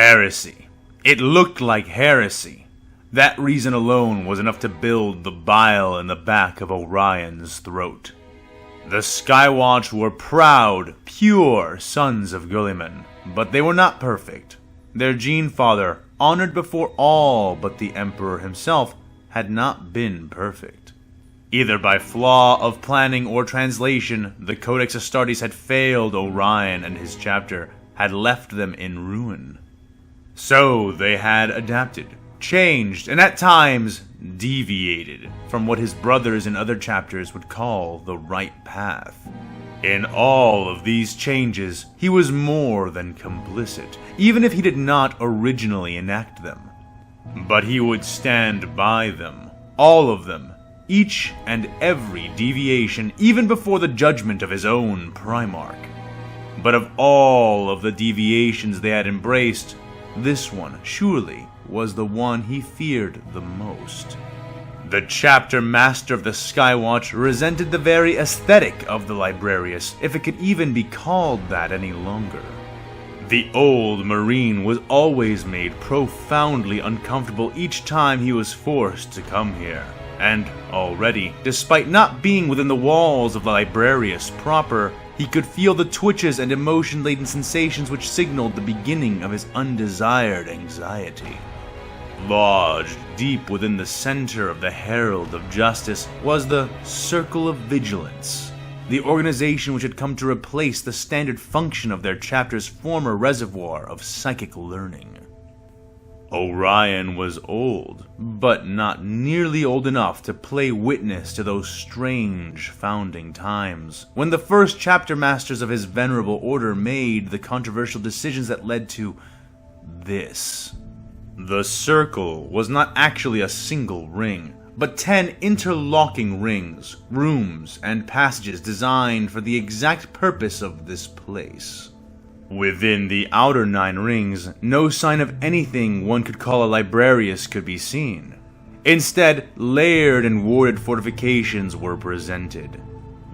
Heresy. It looked like heresy. That reason alone was enough to build the bile in the back of Orion's throat. The Skywatch were proud, pure sons of Guilliman, but they were not perfect. Their Gene Father, honored before all but the Emperor himself, had not been perfect. Either by flaw of planning or translation, the Codex Astartes had failed Orion, and his chapter had left them in ruin. So they had adapted, changed, and at times deviated from what his brothers in other chapters would call the right path. In all of these changes, he was more than complicit, even if he did not originally enact them. But he would stand by them, all of them, each and every deviation, even before the judgment of his own Primarch. But of all of the deviations they had embraced, this one, surely, was the one he feared the most. The chapter master of the Skywatch resented the very aesthetic of the Librarius, if it could even be called that any longer. The old Marine was always made profoundly uncomfortable each time he was forced to come here. And already, despite not being within the walls of the Librarius proper, he could feel the twitches and emotion-laden sensations which signaled the beginning of his undesired anxiety. Lodged deep within the center of the Herald of Justice was the Circle of Vigilance, the organization which had come to replace the standard function of their chapter's former reservoir of psychic learning. Orion was old, but not nearly old enough to play witness to those strange founding times, when the first chapter masters of his venerable order made the controversial decisions that led to this. The circle was not actually a single ring, but 10 interlocking rings, rooms, and passages designed for the exact purpose of this place. Within the outer 9 rings, no sign of anything one could call a Librarius could be seen. Instead, layered and warded fortifications were presented.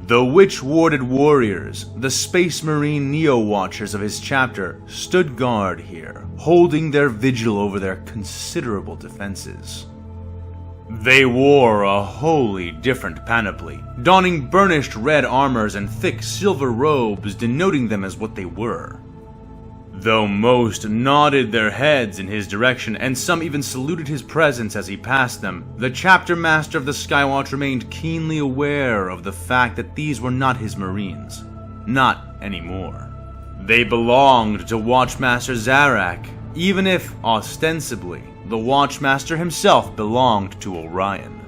The witch-warded warriors, the Space Marine Neo-Watchers of his chapter, stood guard here, holding their vigil over their considerable defenses. They wore a wholly different panoply, donning burnished red armors and thick silver robes denoting them as what they were. Though most nodded their heads in his direction, and some even saluted his presence as he passed them, the chapter master of the Skywatch remained keenly aware of the fact that these were not his Marines. Not anymore. They belonged to Watchmaster Zarak, even if, ostensibly, the Watchmaster himself belonged to Orion.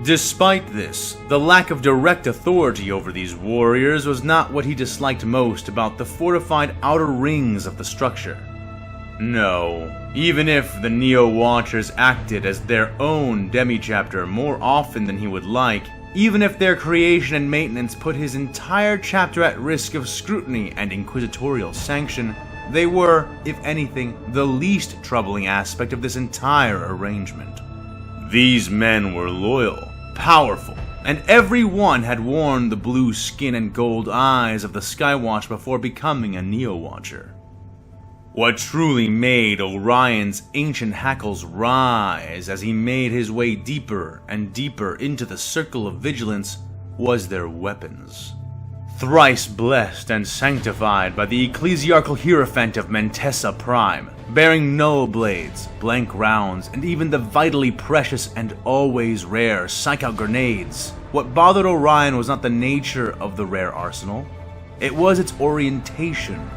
Despite this, the lack of direct authority over these warriors was not what he disliked most about the fortified outer rings of the structure. No, even if the Neo-Watchers acted as their own demi-chapter more often than he would like, even if their creation and maintenance put his entire chapter at risk of scrutiny and inquisitorial sanction, they were, if anything, the least troubling aspect of this entire arrangement. These men were loyal, powerful, and every one had worn the blue skin and gold eyes of the Skywatch before becoming a Neo-Watcher. What truly made Orion's ancient hackles rise as he made his way deeper and deeper into the Circle of Vigilance was their weapons. Thrice blessed and sanctified by the ecclesiarchal hierophant of Mentessa Prime, bearing null blades, blank rounds, and even the vitally precious and always rare psych-out grenades. What bothered Orion was not the nature of the rare arsenal, it was its orientation.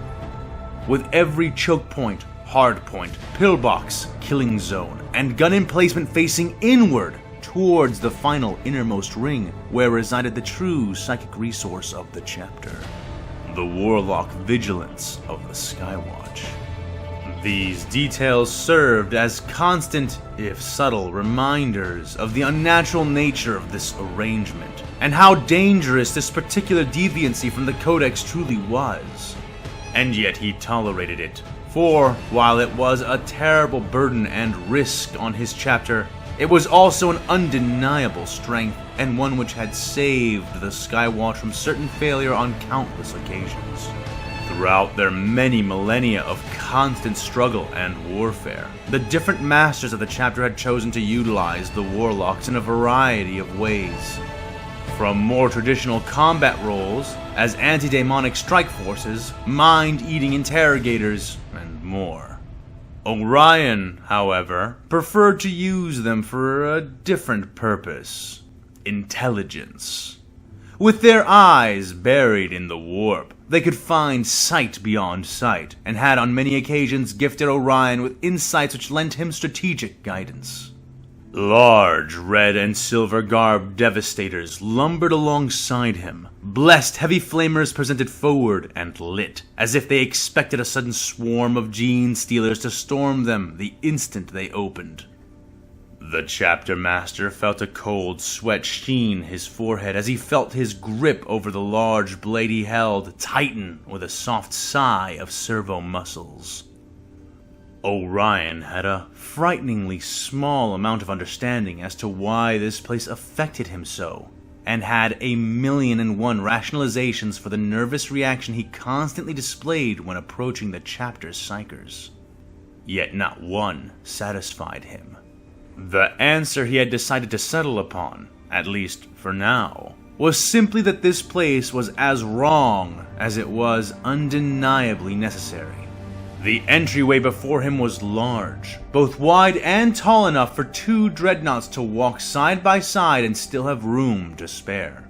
With every choke point, hard point, pillbox, killing zone, and gun emplacement facing inward towards the final innermost ring where resided the true psychic resource of the chapter, the warlock vigilance of the Skywatch. These details served as constant, if subtle, reminders of the unnatural nature of this arrangement, and how dangerous this particular deviancy from the Codex truly was. And yet he tolerated it, for while it was a terrible burden and risk on his chapter, it was also an undeniable strength, and one which had saved the Skywatch from certain failure on countless occasions. Throughout their many millennia of constant struggle and warfare. The different masters of the chapter had chosen to utilize the warlocks in a variety of ways. From more traditional combat roles, as anti-demonic strike forces, mind-eating interrogators, and more. Orion, however, preferred to use them for a different purpose: intelligence. With their eyes buried in the warp, they could find sight beyond sight, and had on many occasions gifted Orion with insights which lent him strategic guidance. Large red and silver garbed devastators lumbered alongside him. Blessed heavy flamers presented forward and lit, as if they expected a sudden swarm of gene stealers to storm them the instant they opened. The chapter master felt a cold sweat sheen his forehead as he felt his grip over the large blade he held tighten with a soft sigh of servo muscles. Orion had a frighteningly small amount of understanding as to why this place affected him so, and had 1,000,001 rationalizations for the nervous reaction he constantly displayed when approaching the chapter's psychers. Yet not one satisfied him. The answer he had decided to settle upon, at least for now, was simply that this place was as wrong as it was undeniably necessary. The entryway before him was large, both wide and tall enough for 2 dreadnoughts to walk side by side and still have room to spare.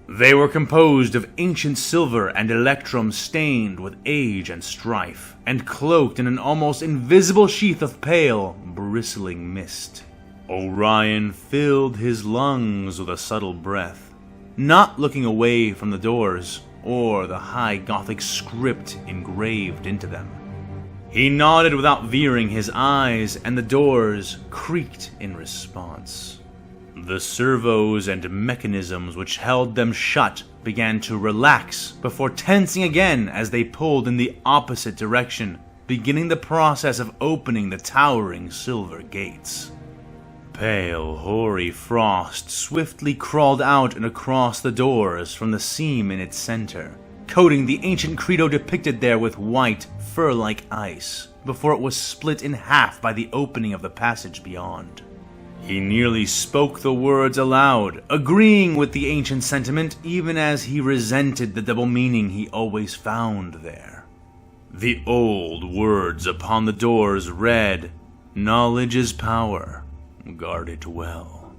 They were composed of ancient silver and electrum stained with age and strife, and cloaked in an almost invisible sheath of pale, bristling mist. Orion filled his lungs with a subtle breath, not looking away from the doors or the high Gothic script engraved into them. He nodded without veering his eyes, and the doors creaked in response. The servos and mechanisms which held them shut began to relax before tensing again as they pulled in the opposite direction, beginning the process of opening the towering silver gates. Pale, hoary frost swiftly crawled out and across the doors from the seam in its center, coating the ancient credo depicted there with white, fur-like ice, before it was split in half by the opening of the passage beyond. He nearly spoke the words aloud, agreeing with the ancient sentiment even as he resented the double meaning he always found there. The old words upon the doors read, "Knowledge is power, guard it well."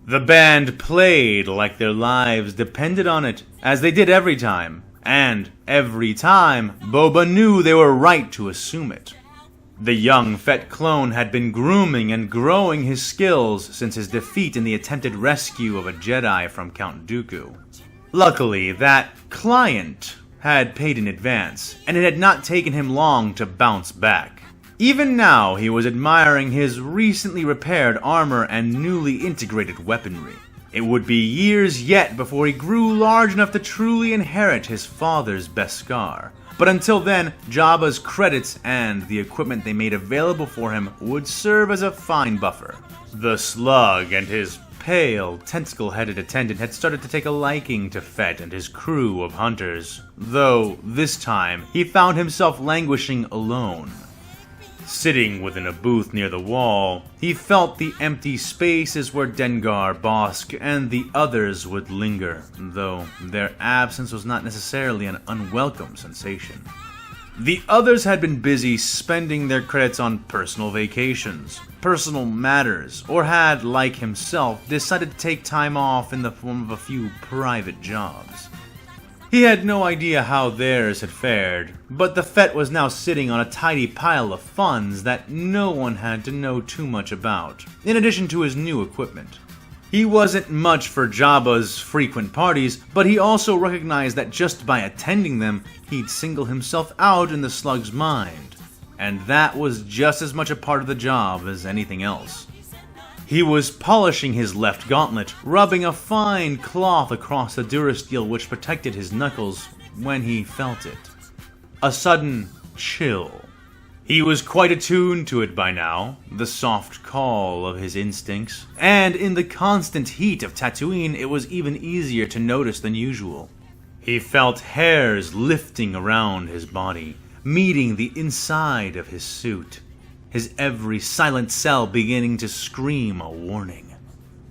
The band played like their lives depended on it, as they did every time, and every time Boba knew they were right to assume it. The young Fett clone had been grooming and growing his skills since his defeat in the attempted rescue of a Jedi from Count Dooku. Luckily, that client had paid in advance, and it had not taken him long to bounce back. Even now, he was admiring his recently repaired armor and newly integrated weaponry. It would be years yet before he grew large enough to truly inherit his father's Beskar. But until then, Jabba's credits and the equipment they made available for him would serve as a fine buffer. The slug and his pale, tentacle-headed attendant had started to take a liking to Fett and his crew of hunters, though this time he found himself languishing alone. Sitting within a booth near the wall, he felt the empty spaces where Dengar, Bosk, and the others would linger, though their absence was not necessarily an unwelcome sensation. The others had been busy spending their credits on personal vacations, personal matters, or had, like himself, decided to take time off in the form of a few private jobs. He had no idea how theirs had fared, but the Fett was now sitting on a tidy pile of funds that no one had to know too much about, in addition to his new equipment. He wasn't much for Jabba's frequent parties, but he also recognized that just by attending them, he'd single himself out in the slug's mind, and that was just as much a part of the job as anything else. He was polishing his left gauntlet, rubbing a fine cloth across the durasteel which protected his knuckles, when he felt it. A sudden chill. He was quite attuned to it by now, the soft call of his instincts, and in the constant heat of Tatooine, it was even easier to notice than usual. He felt hairs lifting around his body, meeting the inside of his suit, his every silent cell beginning to scream a warning.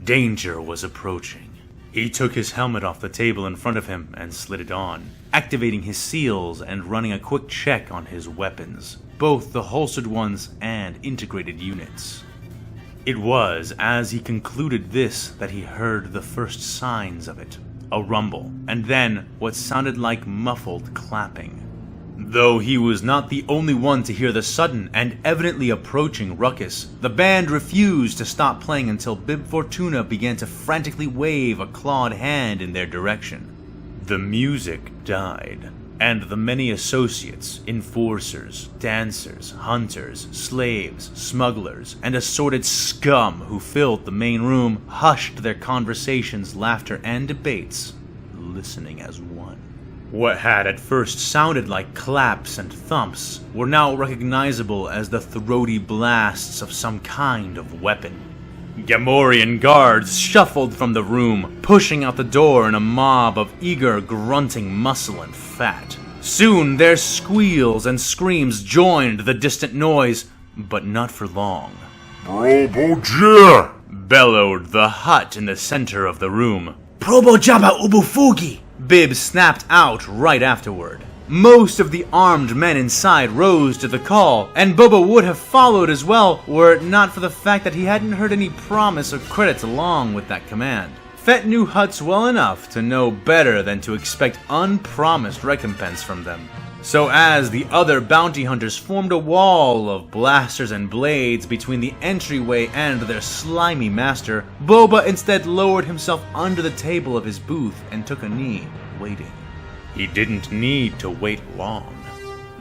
Danger was approaching. He took his helmet off the table in front of him and slid it on, activating his seals and running a quick check on his weapons, both the holstered ones and integrated units. It was as he concluded this that he heard the first signs of it, a rumble, and then what sounded like muffled clapping. Though he was not the only one to hear the sudden and evidently approaching ruckus, the band refused to stop playing until Bib Fortuna began to frantically wave a clawed hand in their direction. The music died, and the many associates, enforcers, dancers, hunters, slaves, smugglers, and assorted scum who filled the main room hushed their conversations, laughter, and debates, listening as one. What had at first sounded like claps and thumps were now recognizable as the throaty blasts of some kind of weapon. Gamorrean guards shuffled from the room, pushing out the door in a mob of eager, grunting muscle and fat. Soon their squeals and screams joined the distant noise, but not for long. Probojir! Bellowed the hut in the center of the room. Probo Jabba Ubufugi! Bib snapped out right afterward. Most of the armed men inside rose to the call, and Boba would have followed as well were it not for the fact that he hadn't heard any promise or credits along with that command. Fett knew huts well enough to know better than to expect unpromised recompense from them. So as the other bounty hunters formed a wall of blasters and blades between the entryway and their slimy master, Boba instead lowered himself under the table of his booth and took a knee, waiting. He didn't need to wait long.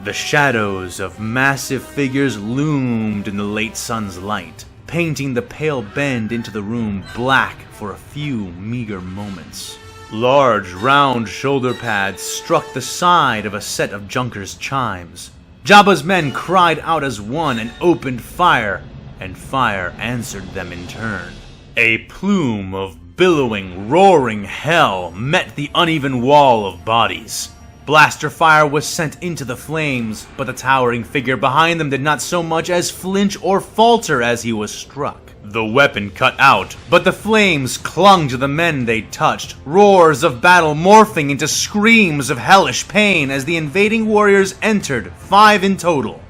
The shadows of massive figures loomed in the late sun's light, painting the pale bend into the room black for a few meager moments. Large, round shoulder pads struck the side of a set of Junker's chimes. Jabba's men cried out as one and opened fire, and fire answered them in turn. A plume of billowing, roaring hell met the uneven wall of bodies. Blaster fire was sent into the flames, but the towering figure behind them did not so much as flinch or falter as he was struck. The weapon cut out, but the flames clung to the men they touched, roars of battle morphing into screams of hellish pain as the invading warriors entered, 5 in total.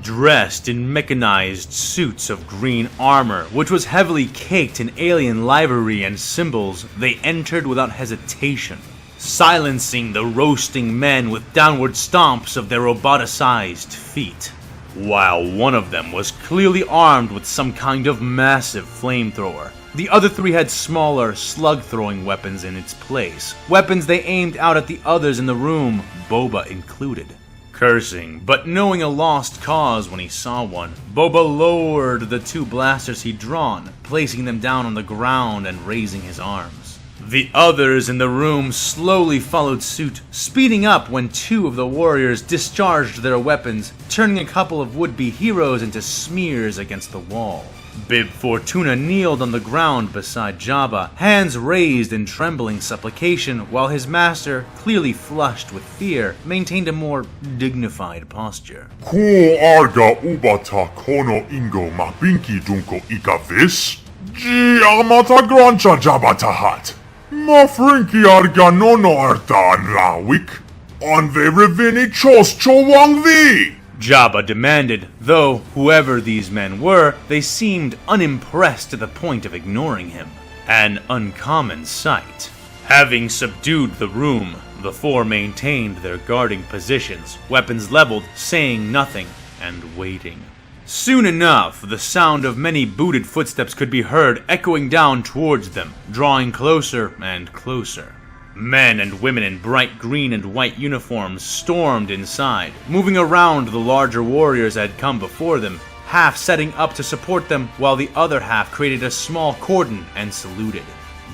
Dressed in mechanized suits of green armor, which was heavily caked in alien livery and symbols, they entered without hesitation, silencing the roasting men with downward stomps of their roboticized feet. While one of them was clearly armed with some kind of massive flamethrower, the other 3 had smaller, slug-throwing weapons in its place, weapons they aimed out at the others in the room, Boba included. Cursing, but knowing a lost cause when he saw one, Boba lowered the 2 blasters he'd drawn, placing them down on the ground and raising his arms. The others in the room slowly followed suit, speeding up when 2 of the warriors discharged their weapons, turning a couple of would-be heroes into smears against the wall. Bib Fortuna kneeled on the ground beside Jabba, hands raised in trembling supplication, while his master, clearly flushed with fear, maintained a more dignified posture. Ku arga ubata kono ingo mapinki dunko ikavis? Ji amata grancha jabatahat. Ma frinki arga nono arta anrawik. Onve revini chos chowangvi. Jabba demanded, though whoever these men were, they seemed unimpressed to the point of ignoring him. An uncommon sight. Having subdued the room, the 4 maintained their guarding positions, weapons leveled, saying nothing, and waiting. Soon enough, the sound of many booted footsteps could be heard echoing down towards them, drawing closer and closer. Men and women in bright green and white uniforms stormed inside, moving around the larger warriors that had come before them, half setting up to support them while the other half created a small cordon and saluted.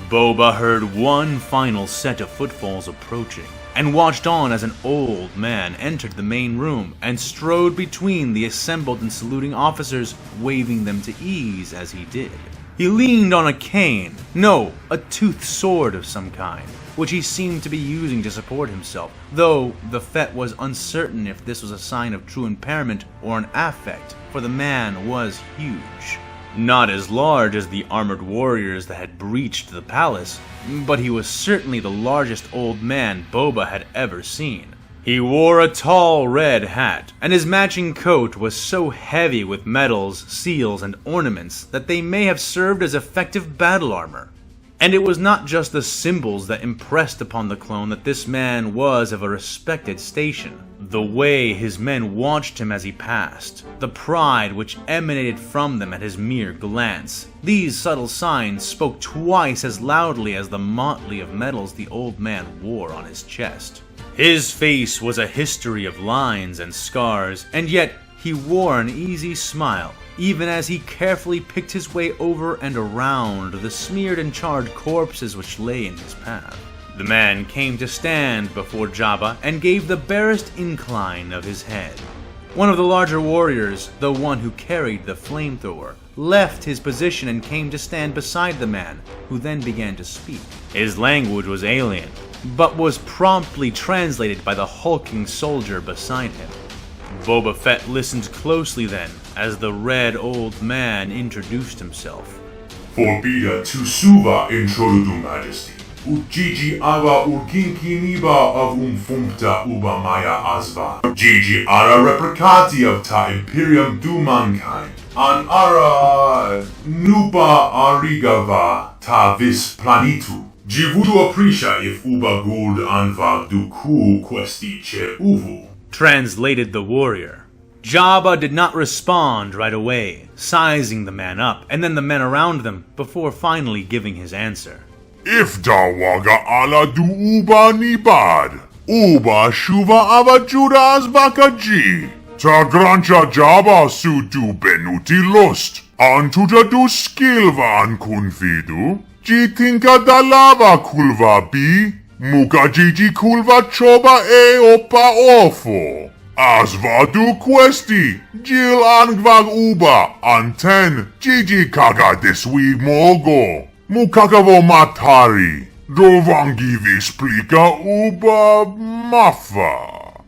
Boba heard one final set of footfalls approaching, and watched on as an old man entered the main room and strode between the assembled and saluting officers, waving them to ease as he did. He leaned on a cane, no, a toothed sword of some kind, which he seemed to be using to support himself, though the Fett was uncertain if this was a sign of true impairment or an affect, for the man was huge. Not as large as the armored warriors that had breached the palace, but he was certainly the largest old man Boba had ever seen. He wore a tall red hat, and his matching coat was so heavy with medals, seals, and ornaments that they may have served as effective battle armor. And it was not just the symbols that impressed upon the clone that this man was of a respected station. The way his men watched him as he passed, the pride which emanated from them at his mere glance, these subtle signs spoke twice as loudly as the motley of medals the old man wore on his chest. His face was a history of lines and scars, and yet he wore an easy smile, even as he carefully picked his way over and around the smeared and charred corpses which lay in his path. The man came to stand before Jabba and gave the barest incline of his head. One of the larger warriors, the one who carried the flamethrower, left his position and came to stand beside the man, who then began to speak. His language was alien, but was promptly translated by the hulking soldier beside him. Boba Fett listened closely then, as the red old man introduced himself. Forbida tu suva introdudu majesty. Ujiji ava urginki niba of fumta uba maya asva. Gigi ara replicati of ta imperium du mankind. An ara nuba arigava ta vis planitu. Jivudu apricia if uba gold anva Dooku questi che uvu. Translated the warrior. Jabba did not respond right away, sizing the man up, and then the men around them, before finally giving his answer. If dawaga ala du uba nibad, uba shuva avajuda asbakaji, ta grancha Jabba su du benuti lust, antuta du skilva an confidu, jitinka dalava kulva bi, muka jiji kulva choba e opa ofo. Asva du questi, gil angvag uba, anten, jiji kaga deswi mogo. Mukakavo matari, dovangi visplika uba mafa.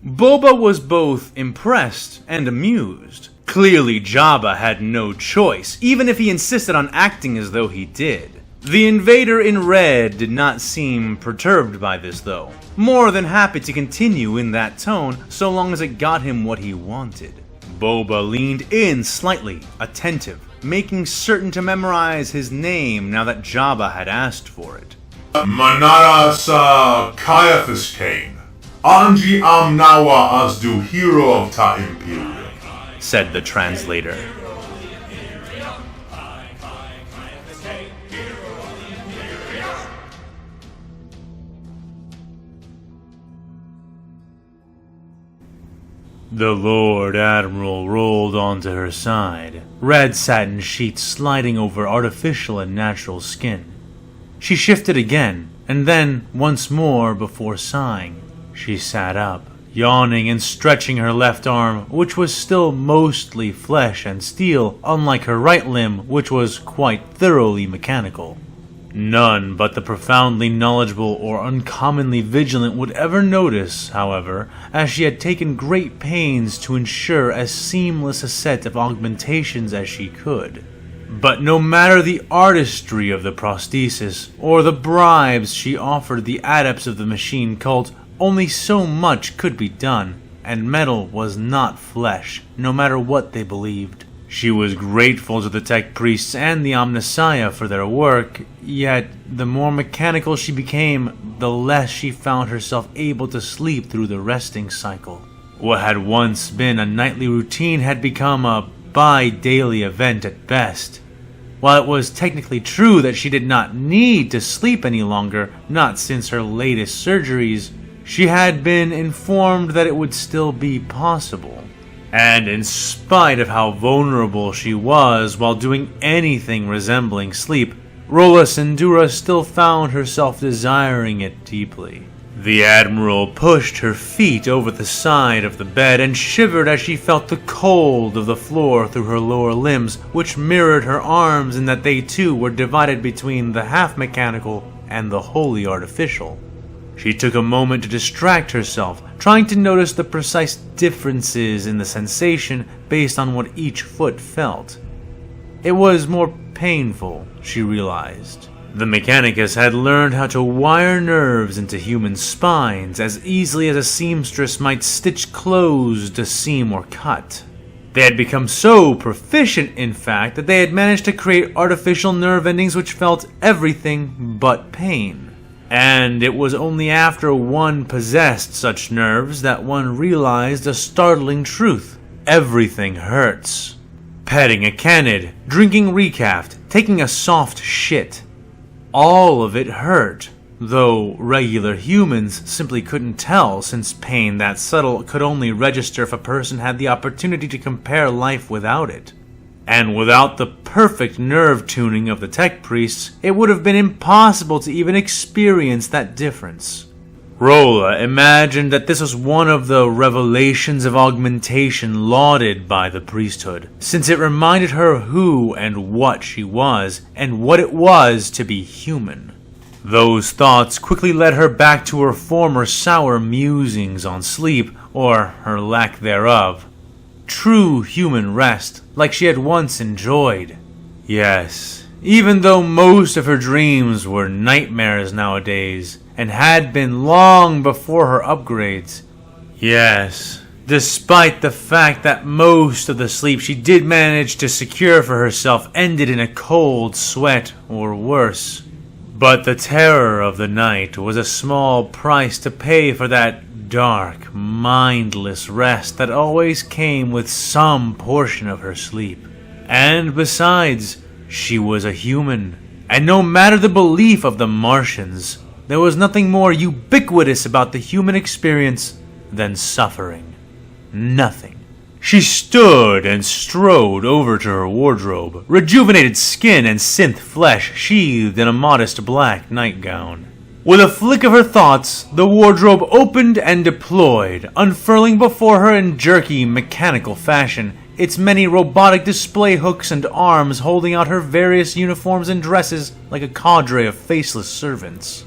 Boba was both impressed and amused. Clearly Jabba had no choice, even if he insisted on acting as though he did. The invader in red did not seem perturbed by this though, more than happy to continue in that tone so long as it got him what he wanted. Boba leaned in slightly, attentive, making certain to memorize his name now that Jabba had asked for it. Manara sa Caiaphas Kane. Anji am nawa as du hero of ta imperium, said the translator. The Lord Admiral rolled onto her side, red satin sheets sliding over artificial and natural skin. She shifted again, and then once more before sighing. She sat up, yawning and stretching her left arm, which was still mostly flesh and steel, unlike her right limb, which was quite thoroughly mechanical. None but the profoundly knowledgeable or uncommonly vigilant would ever notice, however, as she had taken great pains to ensure as seamless a set of augmentations as she could. But no matter the artistry of the prosthesis, or the bribes she offered the adepts of the machine cult, only so much could be done, and metal was not flesh, no matter what they believed. She was grateful to the tech priests and the Omnissiah for their work, yet the more mechanical she became, the less she found herself able to sleep through the resting cycle. What had once been a nightly routine had become a bi-daily event at best. While it was technically true that she did not need to sleep any longer, not since her latest surgeries, she had been informed that it would still be possible. And in spite of how vulnerable she was while doing anything resembling sleep, Rola Sindura still found herself desiring it deeply. The Admiral pushed her feet over the side of the bed and shivered as she felt the cold of the floor through her lower limbs, which mirrored her arms in that they too were divided between the half-mechanical and the wholly artificial. She took a moment to distract herself, trying to notice the precise differences in the sensation based on what each foot felt. It was more painful, she realized. The Mechanicus had learned how to wire nerves into human spines as easily as a seamstress might stitch closed a seam or cut. They had become so proficient, in fact, that they had managed to create artificial nerve endings which felt everything but pain. And it was only after one possessed such nerves that one realized a startling truth. Everything hurts. Petting a canid, drinking recaft, taking a soft shit. All of it hurt, though regular humans simply couldn't tell, since pain that subtle could only register if a person had the opportunity to compare life without it. And without the perfect nerve tuning of the tech priests, it would have been impossible to even experience that difference. Rolla imagined that this was one of the revelations of augmentation lauded by the priesthood, since it reminded her who and what she was, and what it was to be human. Those thoughts quickly led her back to her former sour musings on sleep, or her lack thereof. True human rest, like she had once enjoyed. Yes, even though most of her dreams were nightmares nowadays, and had been long before her upgrades. Yes, despite the fact that most of the sleep she did manage to secure for herself ended in a cold sweat or worse. But the terror of the night was a small price to pay for that dark, mindless rest that always came with some portion of her sleep. And besides, she was a human, and no matter the belief of the Martians, there was nothing more ubiquitous about the human experience than suffering. Nothing. She stood and strode over to her wardrobe, rejuvenated skin and synth flesh sheathed in a modest black nightgown. With a flick of her thoughts, the wardrobe opened and deployed, unfurling before her in jerky, mechanical fashion, its many robotic display hooks and arms holding out her various uniforms and dresses like a cadre of faceless servants.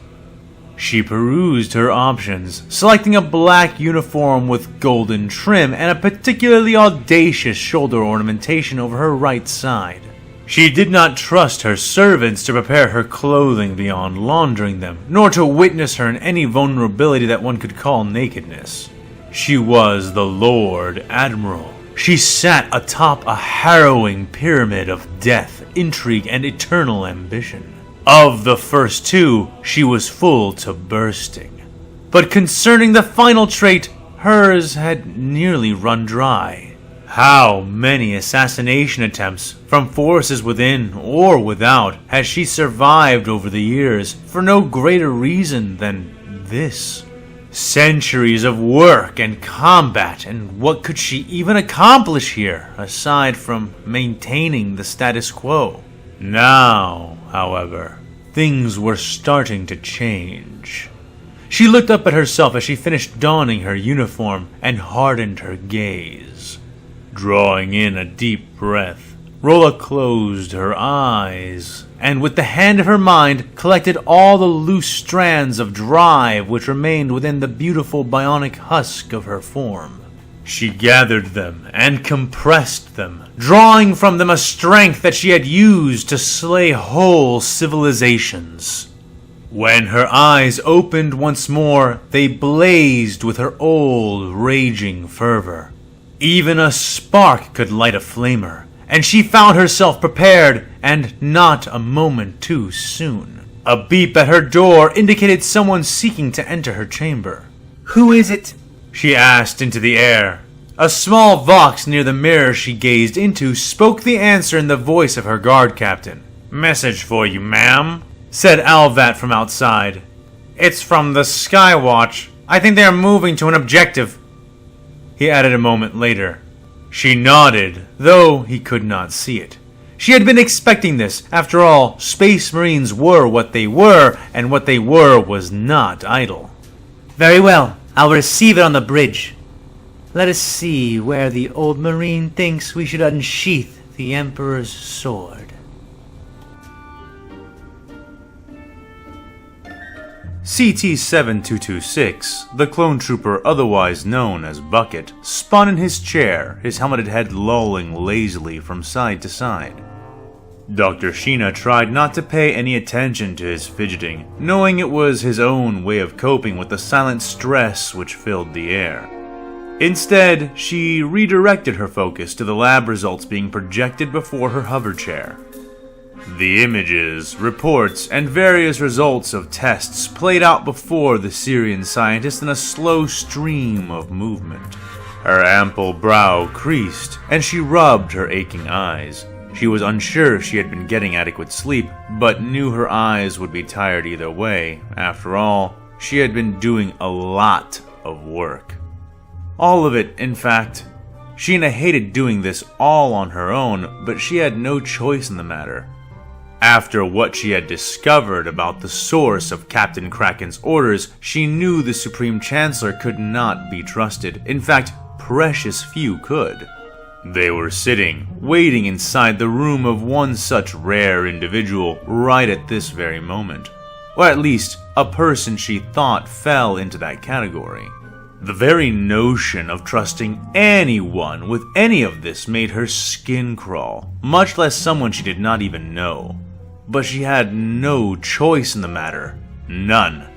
She perused her options, selecting a black uniform with golden trim and a particularly audacious shoulder ornamentation over her right side. She did not trust her servants to prepare her clothing beyond laundering them, nor to witness her in any vulnerability that one could call nakedness. She was the Lord Admiral. She sat atop a harrowing pyramid of death, intrigue, and eternal ambition. Of the first two, she was full to bursting. But concerning the final trait, hers had nearly run dry. How many assassination attempts, from forces within or without, has she survived over the years for no greater reason than this? Centuries of work and combat, and what could she even accomplish here, aside from maintaining the status quo? Now, however, things were starting to change. She looked up at herself as she finished donning her uniform and hardened her gaze. Drawing in a deep breath, Rolla closed her eyes, and with the hand of her mind collected all the loose strands of drive which remained within the beautiful bionic husk of her form. She gathered them and compressed them, drawing from them a strength that she had used to slay whole civilizations. When her eyes opened once more, they blazed with her old, raging fervor. Even a spark could light a flamer, and she found herself prepared, and not a moment too soon. A beep at her door indicated someone seeking to enter her chamber. Who is it? She asked into the air. A small vox near the mirror she gazed into spoke the answer in the voice of her guard captain. "Message for you, ma'am," said Alvat from outside. "It's from the Skywatch. I think they are moving to an objective," he added a moment later. She nodded, though he could not see it. She had been expecting this. After all, Space Marines were what they were, and what they were was not idle. Very well. I'll receive it on the bridge. Let us see where the old Marine thinks we should unsheath the Emperor's sword. CT-7226, the clone trooper otherwise known as Bucket, spun in his chair, his helmeted head lolling lazily from side to side. Dr. Sheena tried not to pay any attention to his fidgeting, knowing it was his own way of coping with the silent stress which filled the air. Instead, she redirected her focus to the lab results being projected before her hover chair. The images, reports, and various results of tests played out before the Syrian scientist in a slow stream of movement. Her ample brow creased, and she rubbed her aching eyes. She was unsure if she had been getting adequate sleep, but knew her eyes would be tired either way. After all, she had been doing a lot of work. All of it, in fact. Sheena hated doing this all on her own, but she had no choice in the matter. After what she had discovered about the source of Captain Kraken's orders, she knew the Supreme Chancellor could not be trusted. In fact, precious few could. They were sitting, waiting inside the room of one such rare individual right at this very moment. Or at least, a person she thought fell into that category. The very notion of trusting anyone with any of this made her skin crawl, much less someone she did not even know. But she had no choice in the matter. None.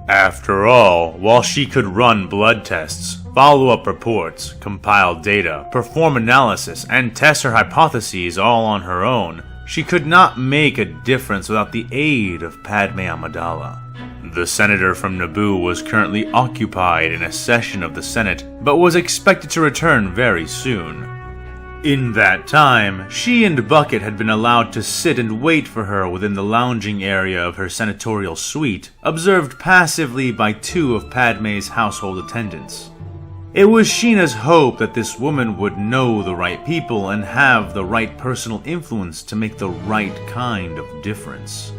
After all, while she could run blood tests, follow up reports, compile data, perform analysis, and test her hypotheses all on her own, she could not make a difference without the aid of Padme Amidala. The senator from Naboo was currently occupied in a session of the Senate, but was expected to return very soon. In that time, she and Bucket had been allowed to sit and wait for her within the lounging area of her senatorial suite, observed passively by two of Padme's household attendants. It was Sheena's hope that this woman would know the right people and have the right personal influence to make the right kind of difference.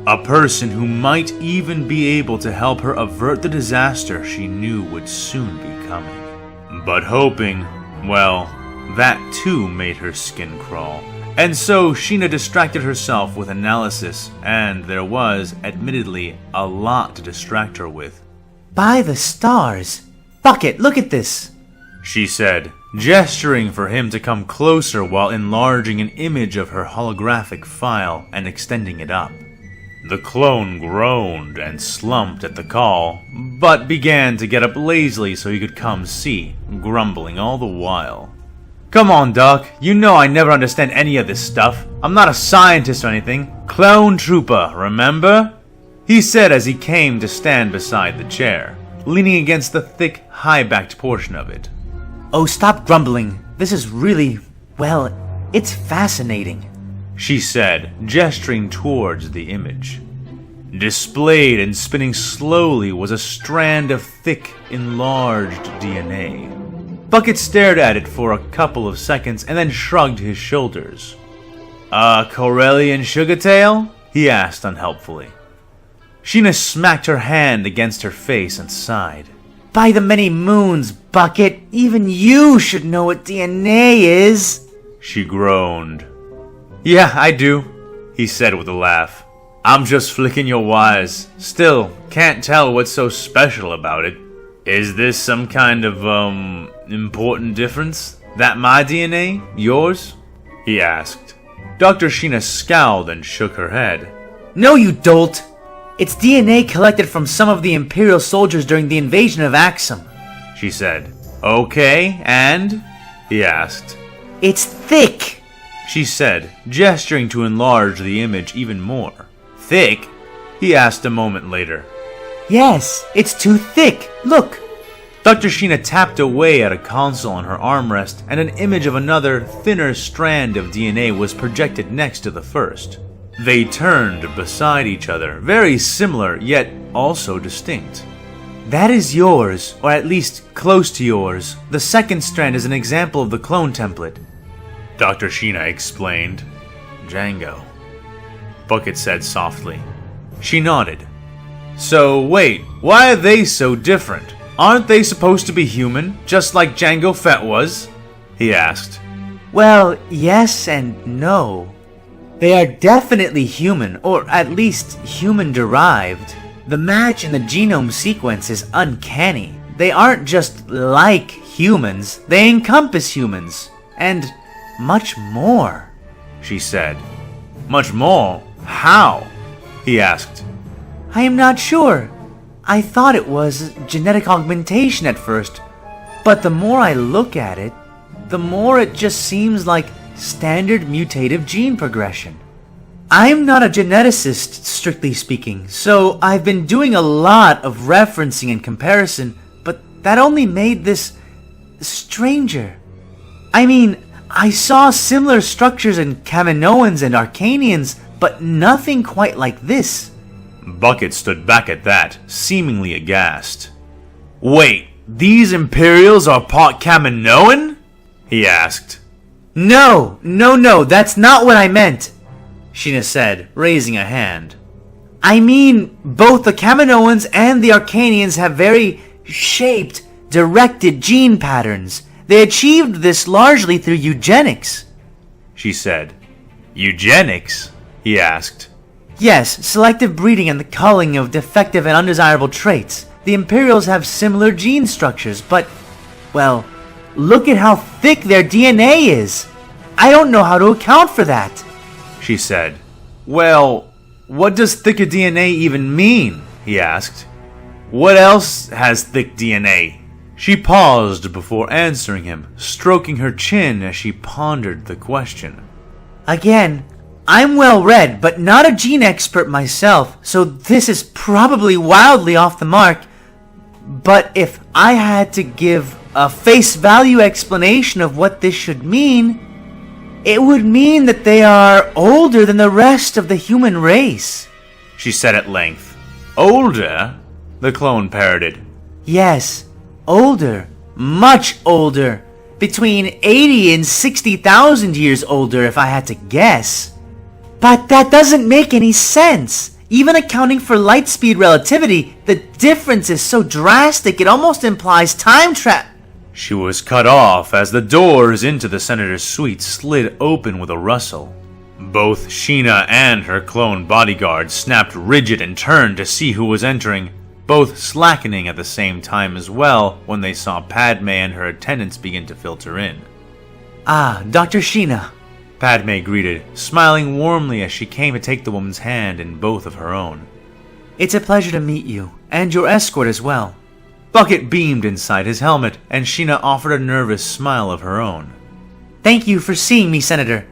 A person who might even be able to help her avert the disaster she knew would soon be coming. But hoping, well, that too made her skin crawl, and so Sheena distracted herself with analysis, and there was, admittedly, a lot to distract her with. By the stars! Bucket, look at this! She said, gesturing for him to come closer while enlarging an image of her holographic file and extending it up. The clone groaned and slumped at the call, but began to get up lazily so he could come see, grumbling all the while. Come on, Doc. You know I never understand any of this stuff. I'm not a scientist or anything. Clone trooper, remember? He said as he came to stand beside the chair, leaning against the thick, high-backed portion of it. Oh, stop grumbling. This is really, well, it's fascinating, she said, gesturing towards the image. Displayed and spinning slowly was a strand of thick, enlarged DNA. Bucket stared at it for a couple of seconds and then shrugged his shoulders. Corellian Sugartail? He asked unhelpfully. Sheena smacked her hand against her face and sighed. By the many moons, Bucket, even you should know what DNA is, she groaned. Yeah, I do, he said with a laugh. I'm just flicking your wires. Still, can't tell what's so special about it. Is this some kind of, important difference? That my DNA? Yours? He asked. Dr. Sheena scowled and shook her head. No, you dolt! It's DNA collected from some of the Imperial soldiers during the invasion of Axum, she said. Okay, and? He asked. It's thick, she said, gesturing to enlarge the image even more. Thick? He asked a moment later. Yes, it's too thick. Look. Dr. Sheena tapped away at a console on her armrest, and an image of another, thinner strand of DNA was projected next to the first. They turned beside each other, very similar, yet also distinct. That is yours, or at least close to yours. The second strand is an example of the clone template, Dr. Sheena explained. Django, Bucket said softly. She nodded. So wait, why are they so different? Aren't they supposed to be human, just like Jango Fett was? He asked. Well, yes and no. They are definitely human, or at least human-derived. The match in the genome sequence is uncanny. They aren't just like humans, they encompass humans. And much more, she said. Much more? How? He asked. I am not sure. I thought it was genetic augmentation at first, but the more I look at it, the more it just seems like standard mutative gene progression. I'm not a geneticist, strictly speaking, so I've been doing a lot of referencing and comparison, but that only made this stranger. I mean, I saw similar structures in Kaminoans and Arcanians, but nothing quite like this. Bucket stood back at that, seemingly aghast. Wait, these Imperials are part Kaminoan? He asked. No, that's not what I meant, Sheena said, raising a hand. I mean, both the Kaminoans and the Arcanians have very shaped, directed gene patterns. They achieved this largely through eugenics, she said. Eugenics? He asked. Yes, selective breeding and the culling of defective and undesirable traits. The Imperials have similar gene structures, but, well, look at how thick their DNA is. I don't know how to account for that, she said. Well, what does thicker DNA even mean? He asked. What else has thick DNA? She paused before answering him, stroking her chin as she pondered the question. Again, I'm well read, but not a gene expert myself, so this is probably wildly off the mark. But if I had to give a face value explanation of what this should mean, it would mean that they are older than the rest of the human race, she said at length. Older? The clone parroted. Yes, older. Much older. Between 80 and 60,000 years older if I had to guess. But that doesn't make any sense. Even accounting for light speed relativity, the difference is so drastic it almost implies time travel. She was cut off as the doors into the senator's suite slid open with a rustle. Both Sheena and her clone bodyguard snapped rigid and turned to see who was entering, both slackening at the same time as well when they saw Padme and her attendants begin to filter in. Ah, Dr. Sheena, Padme greeted, smiling warmly as she came to take the woman's hand in both of her own. It's a pleasure to meet you, and your escort as well. Bucket beamed inside his helmet, and Sheena offered a nervous smile of her own. Thank you for seeing me, Senator.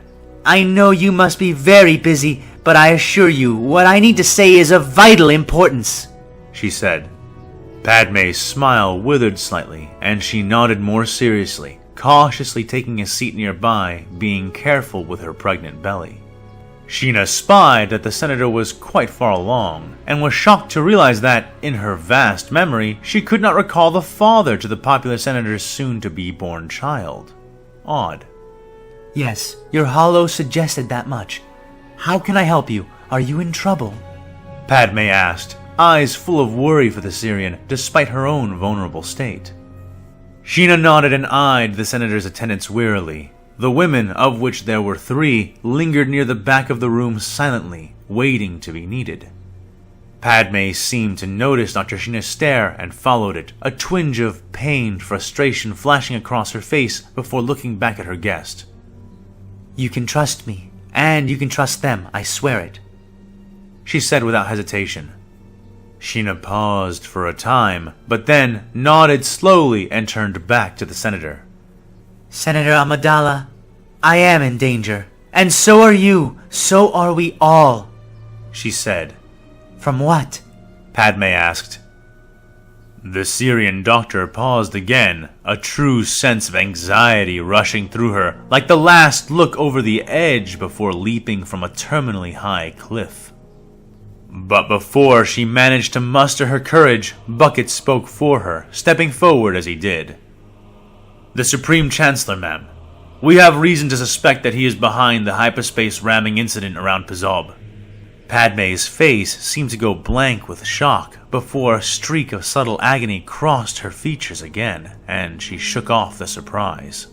I know you must be very busy, but I assure you what I need to say is of vital importance, she said. Padme's smile withered slightly, and she nodded more seriously, cautiously taking a seat nearby, being careful with her pregnant belly. Sheena spied that the senator was quite far along, and was shocked to realize that, in her vast memory, she could not recall the father to the popular senator's soon-to-be-born child. Odd. Yes, your holo suggested that much. How can I help you? Are you in trouble? Padme asked, eyes full of worry for the Syrian, despite her own vulnerable state. Sheena nodded and eyed the senator's attendants wearily. The women, of which there were 3, lingered near the back of the room silently, waiting to be needed. Padme seemed to notice Dr. Sheena's stare and followed it, a twinge of pained frustration flashing across her face before looking back at her guest. You can trust me, and you can trust them, I swear it, she said without hesitation. Sheena paused for a time, but then nodded slowly and turned back to the senator. Senator Amidala, I am in danger, and so are you, so are we all, she said. From what? Padme asked. The Syrian doctor paused again, a true sense of anxiety rushing through her, like the last look over the edge before leaping from a terminally high cliff. But before she managed to muster her courage, Bucket spoke for her, stepping forward as he did. The Supreme Chancellor, ma'am. We have reason to suspect that he is behind the hyperspace ramming incident around Pazob. Padme's face seemed to go blank with shock before a streak of subtle agony crossed her features again, and she shook off the surprise.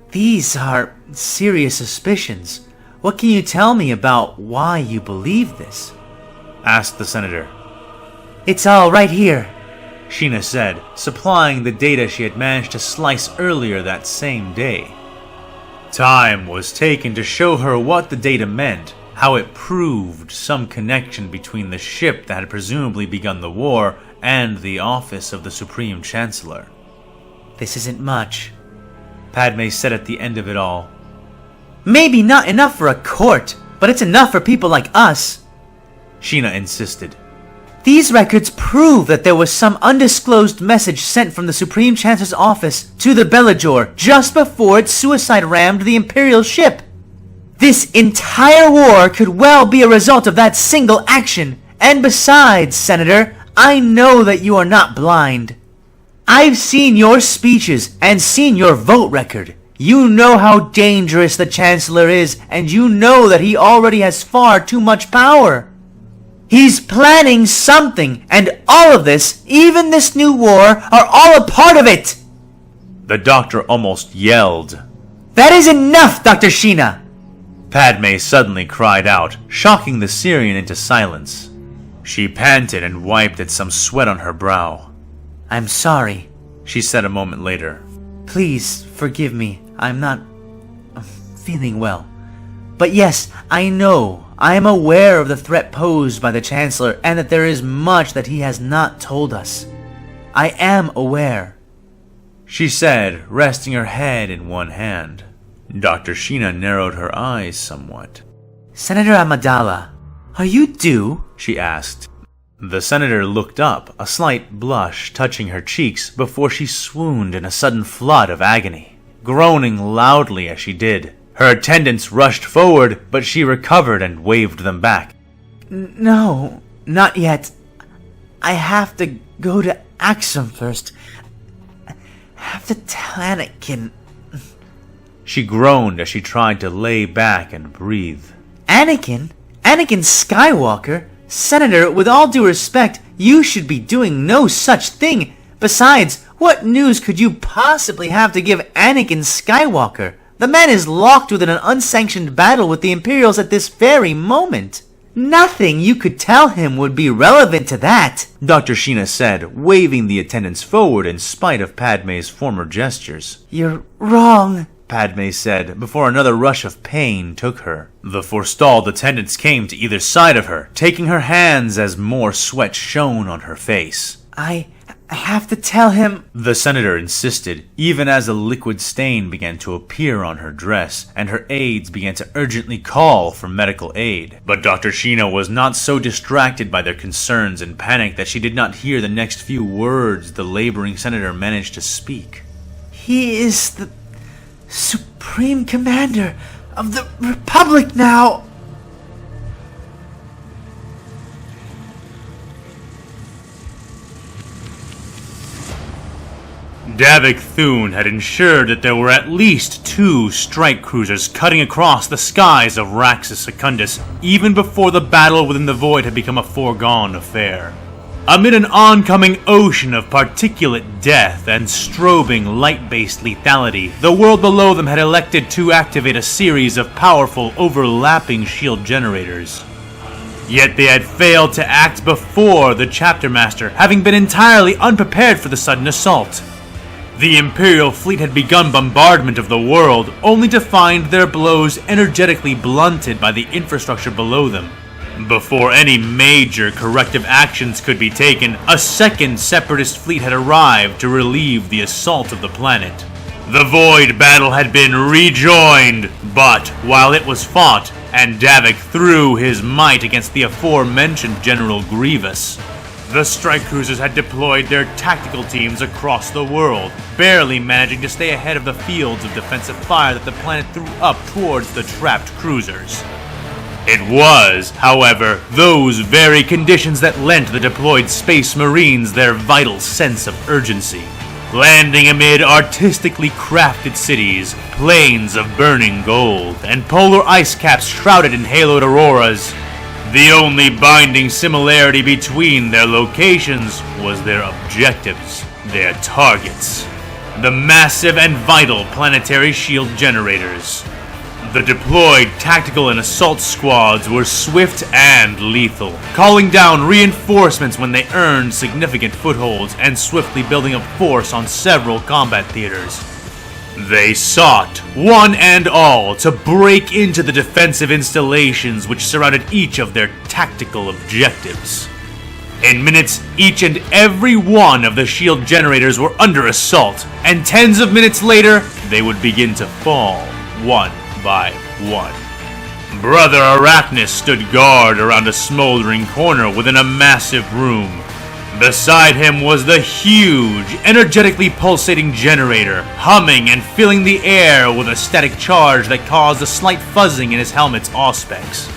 These are serious suspicions. What can you tell me about why you believe this? Asked the senator. It's all right here, Sheena said, supplying the data she had managed to slice earlier that same day. Time was taken to show her what the data meant, how it proved some connection between the ship that had presumably begun the war and the office of the Supreme Chancellor. This isn't much, Padme said at the end of it all. Maybe not enough for a court, but it's enough for people like us, Sheena insisted. These records prove that there was some undisclosed message sent from the Supreme Chancellor's office to the Belajor just before it suicide rammed the Imperial ship. This entire war could well be a result of that single action. And besides, Senator, I know that you are not blind. I've seen your speeches and seen your vote record. You know how dangerous the Chancellor is, and you know that he already has far too much power. He's planning something, and all of this, even this new war, are all a part of it! The doctor almost yelled. That is enough, Dr. Sheena! Padme suddenly cried out, shocking the Syrian into silence. She panted and wiped at some sweat on her brow. I'm sorry, she said a moment later. Please forgive me. I'm not feeling well. But yes, I know. I am aware of the threat posed by the Chancellor and that there is much that he has not told us. I am aware, she said, resting her head in one hand. Dr. Sheena narrowed her eyes somewhat. Senator Amidala, are you due? She asked. The senator looked up, a slight blush touching her cheeks before she swooned in a sudden flood of agony, groaning loudly as she did. Her attendants rushed forward, but she recovered and waved them back. No, not yet. I have to go to Axum first. I have to tell Anakin. She groaned as she tried to lay back and breathe. Anakin? Anakin Skywalker? Senator, with all due respect, you should be doing no such thing. Besides, what news could you possibly have to give Anakin Skywalker? The man is locked within an unsanctioned battle with the Imperials at this very moment. Nothing you could tell him would be relevant to that, Dr. Sheena said, waving the attendants forward in spite of Padme's former gestures. You're wrong, Padme said, before another rush of pain took her. The forestalled attendants came to either side of her, taking her hands as more sweat shone on her face. I have to tell him, the senator insisted, even as a liquid stain began to appear on her dress, and her aides began to urgently call for medical aid. But Dr. Sheena was not so distracted by their concerns and panic that she did not hear the next few words the laboring senator managed to speak. He is the Supreme Commander of the Republic now! Davik Thune had ensured that there were at least 2 strike cruisers cutting across the skies of Raxus Secundus, even before the battle within the void had become a foregone affair. Amid an oncoming ocean of particulate death and strobing light-based lethality, the world below them had elected to activate a series of powerful overlapping shield generators. Yet they had failed to act before the Chapter Master, having been entirely unprepared for the sudden assault. The Imperial fleet had begun bombardment of the world, only to find their blows energetically blunted by the infrastructure below them. Before any major corrective actions could be taken, a second Separatist fleet had arrived to relieve the assault of the planet. The Void battle had been rejoined, but while it was fought, and Davik threw his might against the aforementioned General Grievous, the strike cruisers had deployed their tactical teams across the world, barely managing to stay ahead of the fields of defensive fire that the planet threw up towards the trapped cruisers. It was, however, those very conditions that lent the deployed Space Marines their vital sense of urgency. Landing amid artistically crafted cities, plains of burning gold, and polar ice caps shrouded in haloed auroras, The only binding similarity between their locations was their objectives, their targets. The massive and vital planetary shield generators. The deployed tactical and assault squads were swift and lethal, calling down reinforcements when they earned significant footholds and swiftly building up force on several combat theaters. They sought, one and all, to break into the defensive installations which surrounded each of their tactical objectives. In minutes, each and every one of the shield generators were under assault, and tens of minutes later, they would begin to fall, one by one. Brother Arachnis stood guard around a smoldering corner within a massive room. Beside him was the huge, energetically pulsating generator, humming and filling the air with a static charge that caused a slight fuzzing in his helmet's auspex.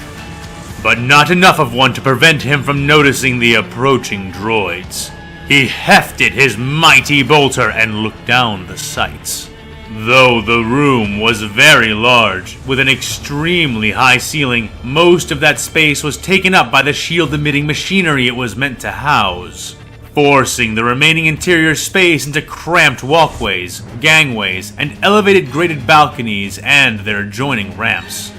But not enough of one to prevent him from noticing the approaching droids. He hefted his mighty bolter and looked down the sights. Though the room was very large, with an extremely high ceiling, most of that space was taken up by the shield-emitting machinery it was meant to house, forcing the remaining interior space into cramped walkways, gangways, and elevated grated balconies and their adjoining ramps.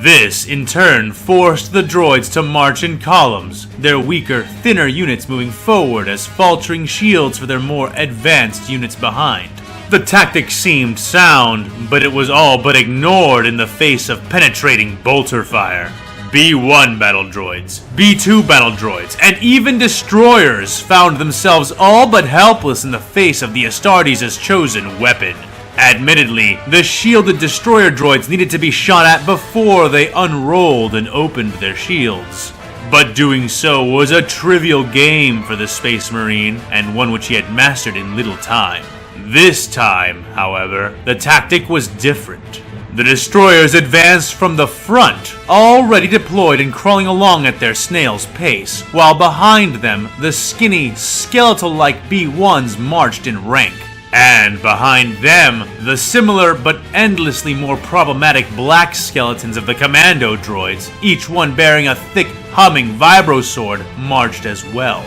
This, in turn, forced the droids to march in columns, their weaker, thinner units moving forward as faltering shields for their more advanced units behind. The tactic seemed sound, but it was all but ignored in the face of penetrating bolter fire. B-1 battle droids, B-2 battle droids, and even destroyers found themselves all but helpless in the face of the Astartes' chosen weapon. Admittedly, the shielded destroyer droids needed to be shot at before they unrolled and opened their shields. But doing so was a trivial game for the Space Marine, and one which he had mastered in little time. This time, however, the tactic was different. The destroyers advanced from the front, already deployed and crawling along at their snail's pace, while behind them, the skinny, skeletal-like B-1s marched in rank. And behind them, the similar but endlessly more problematic black skeletons of the commando droids, each one bearing a thick, humming vibro sword, marched as well.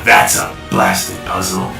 That's a blasted puzzle.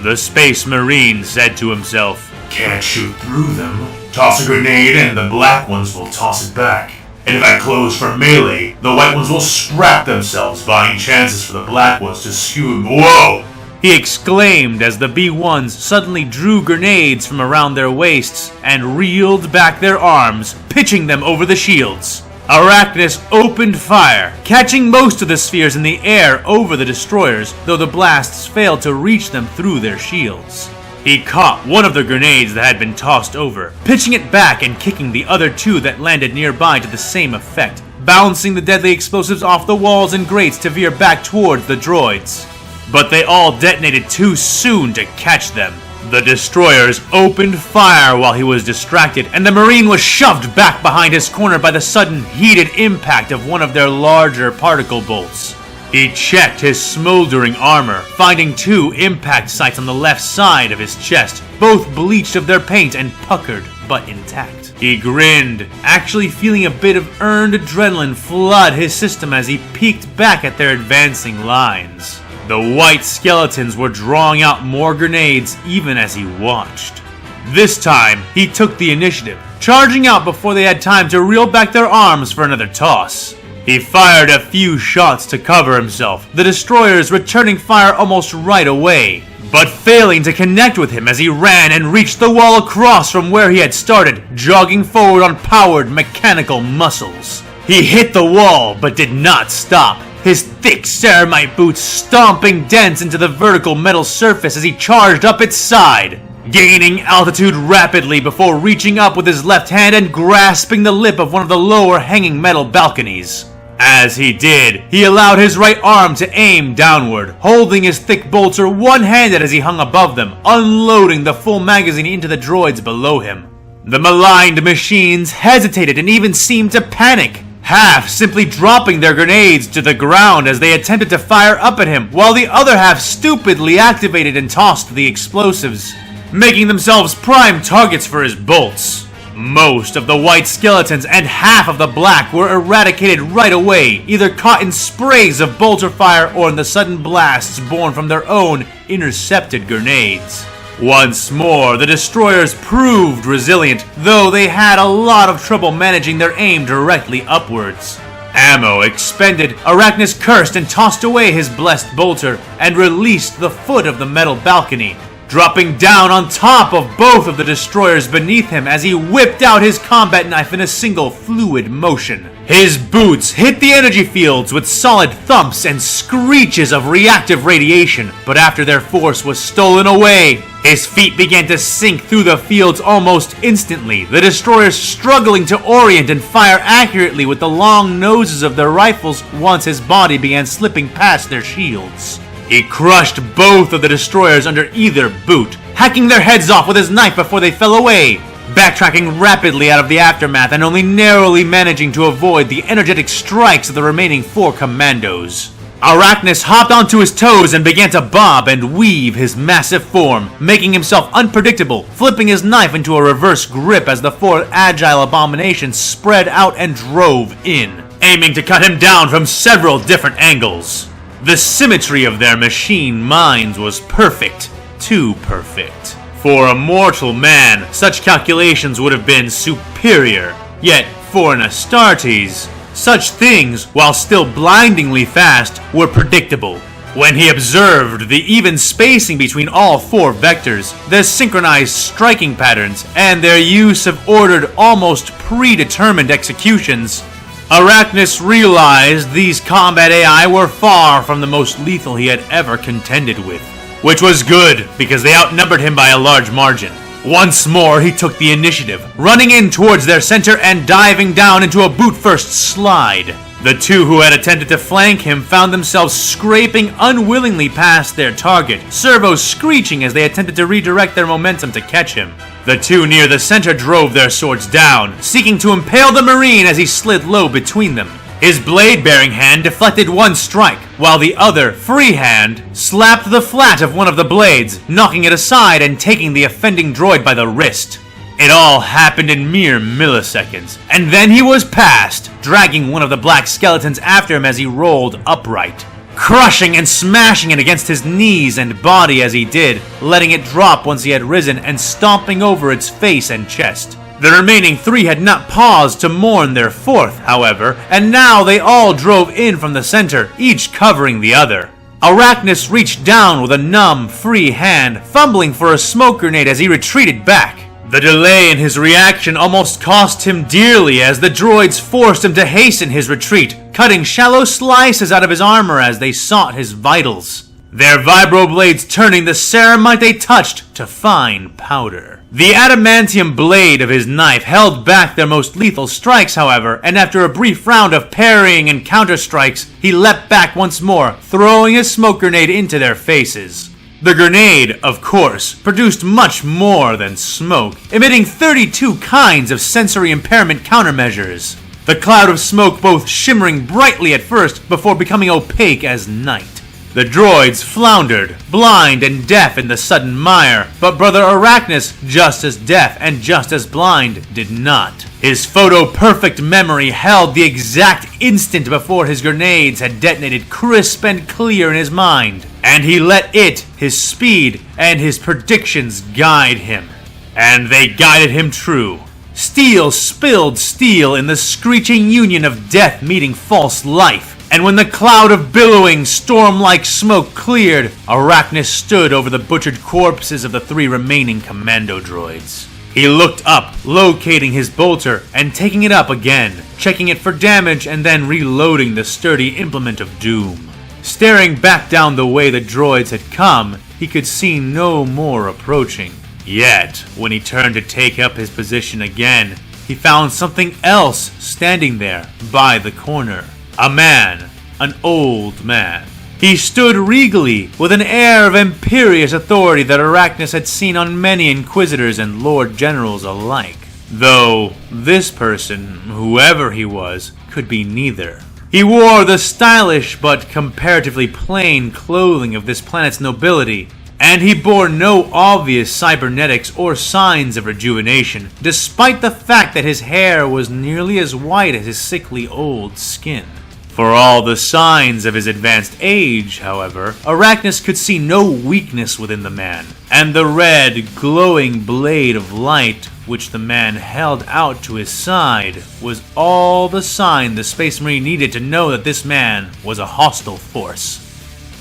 The Space Marine said to himself, Can't shoot through them. Toss a grenade and the black ones will toss it back. And if I close for melee, the white ones will scrap themselves, buying chances for the black ones to skew. Whoa! He exclaimed as the B-1s suddenly drew grenades from around their waists and reeled back their arms, pitching them over the shields. Arachnis opened fire, catching most of the spheres in the air over the destroyers, though the blasts failed to reach them through their shields. He caught one of the grenades that had been tossed over, pitching it back and kicking the other two that landed nearby to the same effect, bouncing the deadly explosives off the walls and grates to veer back towards the droids. But they all detonated too soon to catch them. The destroyers opened fire while he was distracted, and the Marine was shoved back behind his corner by the sudden heated impact of one of their larger particle bolts. He checked his smoldering armor, finding 2 impact sites on the left side of his chest, both bleached of their paint and puckered, but intact. He grinned, actually feeling a bit of earned adrenaline flood his system as he peeked back at their advancing lines. The white skeletons were drawing out more grenades even as he watched. This time, he took the initiative, charging out before they had time to reel back their arms for another toss. He fired a few shots to cover himself, the destroyers returning fire almost right away, but failing to connect with him as he ran and reached the wall across from where he had started, jogging forward on powered mechanical muscles. He hit the wall, but did not stop, his thick ceramite boots stomping dents into the vertical metal surface as he charged up its side, gaining altitude rapidly before reaching up with his left hand and grasping the lip of one of the lower hanging metal balconies. As he did, he allowed his right arm to aim downward, holding his thick bolter one-handed as he hung above them, unloading the full magazine into the droids below him. The maligned machines hesitated and even seemed to panic, half simply dropping their grenades to the ground as they attempted to fire up at him, while the other half stupidly activated and tossed the explosives, making themselves prime targets for his bolts. Most of the white skeletons and half of the black were eradicated right away, either caught in sprays of bolter fire or in the sudden blasts born from their own intercepted grenades. Once more, the destroyers proved resilient, though they had a lot of trouble managing their aim directly upwards. Ammo expended, Arachnis cursed and tossed away his blessed bolter and released the foot of the metal balcony, dropping down on top of both of the destroyers beneath him as he whipped out his combat knife in a single fluid motion. His boots hit the energy fields with solid thumps and screeches of reactive radiation, but after their force was stolen away, his feet began to sink through the fields almost instantly, the destroyers struggling to orient and fire accurately with the long noses of their rifles once his body began slipping past their shields. He crushed both of the destroyers under either boot, hacking their heads off with his knife before they fell away, backtracking rapidly out of the aftermath and only narrowly managing to avoid the energetic strikes of the remaining 4 commandos. Arachnis hopped onto his toes and began to bob and weave his massive form, making himself unpredictable, flipping his knife into a reverse grip as the 4 agile abominations spread out and drove in, aiming to cut him down from several different angles. The symmetry of their machine minds was perfect, too perfect. For a mortal man, such calculations would have been superior. Yet, for an Astartes, such things, while still blindingly fast, were predictable. When he observed the even spacing between all 4 vectors, their synchronized striking patterns, and their use of ordered, almost predetermined executions, Arachnis realized these combat AI were far from the most lethal he had ever contended with. Which was good, because they outnumbered him by a large margin. Once more, he took the initiative, running in towards their center and diving down into a boot-first slide. The 2 who had attempted to flank him found themselves scraping unwillingly past their target, servos screeching as they attempted to redirect their momentum to catch him. The 2 near the center drove their swords down, seeking to impale the Marine as he slid low between them. His blade-bearing hand deflected one strike, while the other, free hand, slapped the flat of one of the blades, knocking it aside and taking the offending droid by the wrist. It all happened in mere milliseconds, and then he was past, dragging one of the black skeletons after him as he rolled upright, crushing and smashing it against his knees and body as he did, letting it drop once he had risen and stomping over its face and chest. The remaining 3 had not paused to mourn their 4th, however, and now they all drove in from the center, each covering the other. Arachnis reached down with a numb, free hand, fumbling for a smoke grenade as he retreated back. The delay in his reaction almost cost him dearly as the droids forced him to hasten his retreat, cutting shallow slices out of his armor as they sought his vitals, their vibroblades turning the ceramite they touched to fine powder. The adamantium blade of his knife held back their most lethal strikes, however, and after a brief round of parrying and counter-strikes, he leapt back once more, throwing his smoke grenade into their faces. The grenade, of course, produced much more than smoke, emitting 32 kinds of sensory impairment countermeasures. The cloud of smoke both shimmering brightly at first before becoming opaque as night. The droids floundered, blind and deaf in the sudden mire, but Brother Arachnis, just as deaf and just as blind, did not. His photo-perfect memory held the exact instant before his grenades had detonated crisp and clear in his mind, and he let it, his speed, and his predictions guide him. And they guided him true. Steel spilled steel in the screeching union of death meeting false life. And when the cloud of billowing, storm-like smoke cleared, Arachnis stood over the butchered corpses of the 3 remaining commando droids. He looked up, locating his bolter, and taking it up again, checking it for damage and then reloading the sturdy implement of doom. Staring back down the way the droids had come, he could see no more approaching. Yet, when he turned to take up his position again, he found something else standing there, by the corner. A man, an old man. He stood regally, with an air of imperious authority that Arachnis had seen on many inquisitors and lord generals alike. Though this person, whoever he was, could be neither. He wore the stylish but comparatively plain clothing of this planet's nobility, and he bore no obvious cybernetics or signs of rejuvenation, despite the fact that his hair was nearly as white as his sickly old skin. For all the signs of his advanced age, however, Arachnis could see no weakness within the man, and the red, glowing blade of light which the man held out to his side was all the sign the Space Marine needed to know that this man was a hostile force.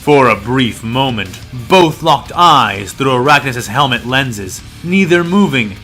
For a brief moment, both locked eyes through Arachnis' helmet lenses, neither moving,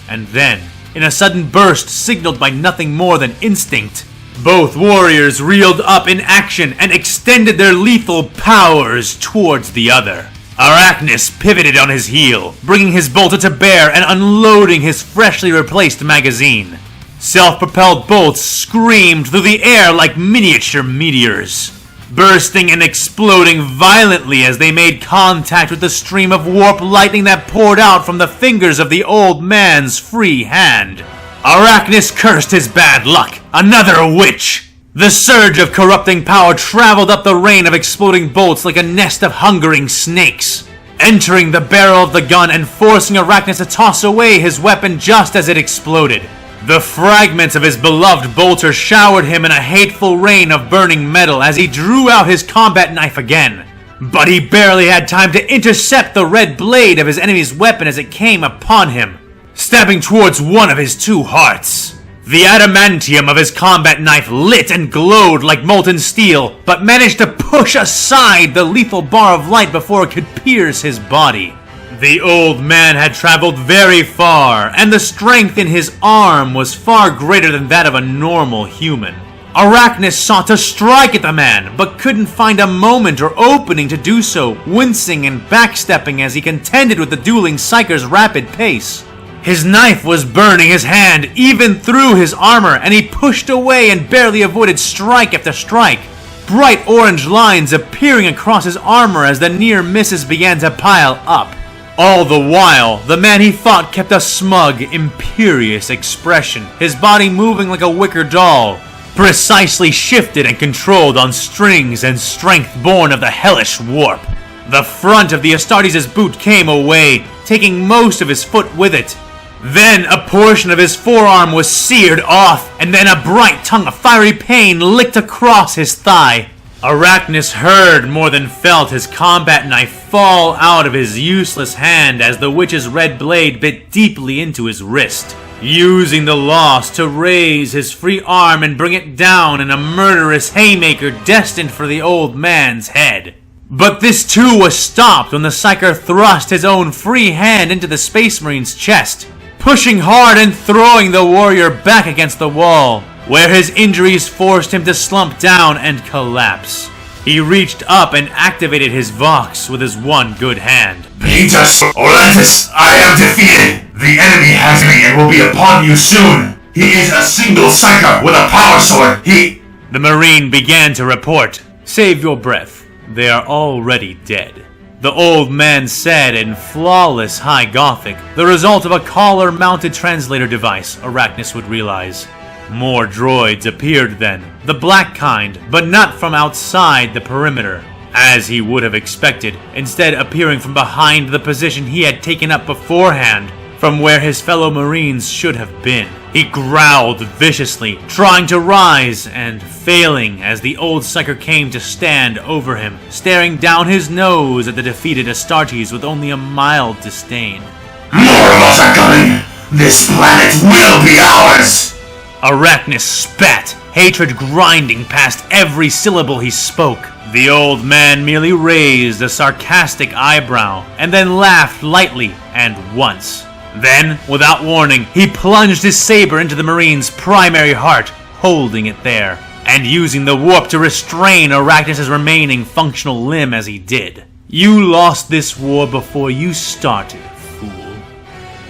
and then, in a sudden burst signaled by nothing more than instinct, both warriors reeled up in action and extended their lethal powers towards the other. Arachnis pivoted on his heel, bringing his bolter to bear and unloading his freshly replaced magazine. Self-propelled bolts screamed through the air like miniature meteors, bursting and exploding violently as they made contact with the stream of warp lightning that poured out from the fingers of the old man's free hand. Arachnis cursed his bad luck. Another witch! The surge of corrupting power traveled up the rain of exploding bolts like a nest of hungering snakes, entering the barrel of the gun and forcing Arachnis to toss away his weapon just as it exploded. The fragments of his beloved bolter showered him in a hateful rain of burning metal as he drew out his combat knife again. But he barely had time to intercept the red blade of his enemy's weapon as it came upon him, stabbing towards one of his two hearts. The adamantium of his combat knife lit and glowed like molten steel, but managed to push aside the lethal bar of light before it could pierce his body. The old man had traveled very far, and the strength in his arm was far greater than that of a normal human. Arachnis sought to strike at the man, but couldn't find a moment or opening to do so, wincing and backstepping as he contended with the dueling psyker's rapid pace. His knife was burning his hand even through his armor, and he pushed away and barely avoided strike after strike, bright orange lines appearing across his armor as the near misses began to pile up. All the while, the man he fought kept a smug, imperious expression, his body moving like a wicker doll, precisely shifted and controlled on strings and strength born of the hellish warp. The front of the Astartes' boot came away, taking most of his foot with it. Then a portion of his forearm was seared off, and then a bright tongue of fiery pain licked across his thigh. Arachnis heard more than felt his combat knife fall out of his useless hand as the witch's red blade bit deeply into his wrist, using the loss to raise his free arm and bring it down in a murderous haymaker destined for the old man's head. But this too was stopped when the psyker thrust his own free hand into the Space Marine's chest, pushing hard and throwing the warrior back against the wall, where his injuries forced him to slump down and collapse. He reached up and activated his Vox with his one good hand. Benitez, Olantis, I am defeated. The enemy has me and will be upon you soon. He is a single psyker with a power sword. The Marine began to report. Save your breath. They are already dead. The old man said in flawless High Gothic, the result of a collar-mounted translator device, Arachnis would realize. More droids appeared then, the black kind, but not from outside the perimeter, as he would have expected, instead appearing from behind the position he had taken up beforehand, from where his fellow Marines should have been. He growled viciously, trying to rise, and failing as the old psyker came to stand over him, staring down his nose at the defeated Astartes with only a mild disdain. More of us are coming! This planet will be ours! Arachnis spat, hatred grinding past every syllable he spoke. The old man merely raised a sarcastic eyebrow, and then laughed lightly and once. Then, without warning, he plunged his saber into the Marine's primary heart, holding it there, and using the warp to restrain Arachnis' remaining functional limb as he did. You lost this war before you started, fool,